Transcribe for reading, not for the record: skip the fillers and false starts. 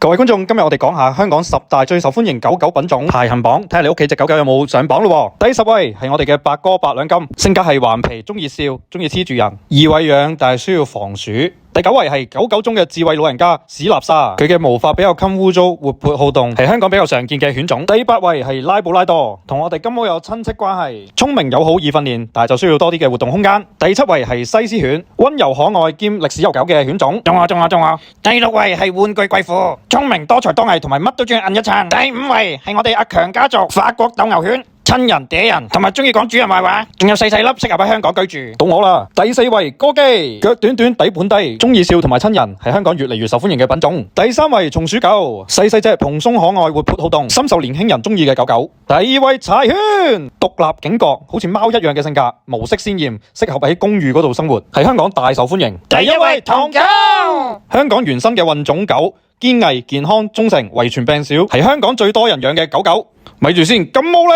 各位觀眾，今日我哋講下香港10大最受歡迎狗狗品種排行榜，睇下你屋企隻狗狗有冇上榜咯。第10位係我哋嘅白哥白兩金，性格係頑皮，中意笑，中意黐住人，易餵養但係需要防鼠。第9位係狗狗中嘅智慧老人家史納沙，佢嘅毛髮比較襟污糟，活潑好動，係香港比較常見嘅犬種。第8位係拉布拉多，同我哋金毛有親戚關係，聰明友好易訓練，但係就需要多啲嘅活動空間。第7位係西施犬，溫柔可愛兼歷史悠久嘅犬種。中。第6位係玩具貴婦，聰明多才多藝同埋乜都中意摁一餐。第5位係我哋阿強家族法國鬥牛犬。親人嗲人，同埋中意講主人壞話，仲有細細粒，適合喺香港居住。到我啦，第4位哥基，腳短短底盤低，中意笑同埋親人，係香港越嚟越受歡迎嘅品種。第3位松鼠狗，細細隻蓬鬆可愛，活潑好動，深受年輕人中意嘅狗狗。第2位柴犬，獨立警覺，好似貓一樣嘅性格，毛色鮮艷，適合喺公寓嗰度生活，係香港大受歡迎。第1位唐狗，香港原生嘅混種狗，堅毅健康忠誠，遺傳病少，係香港最多人養嘅狗狗。咪住先，金毛呢？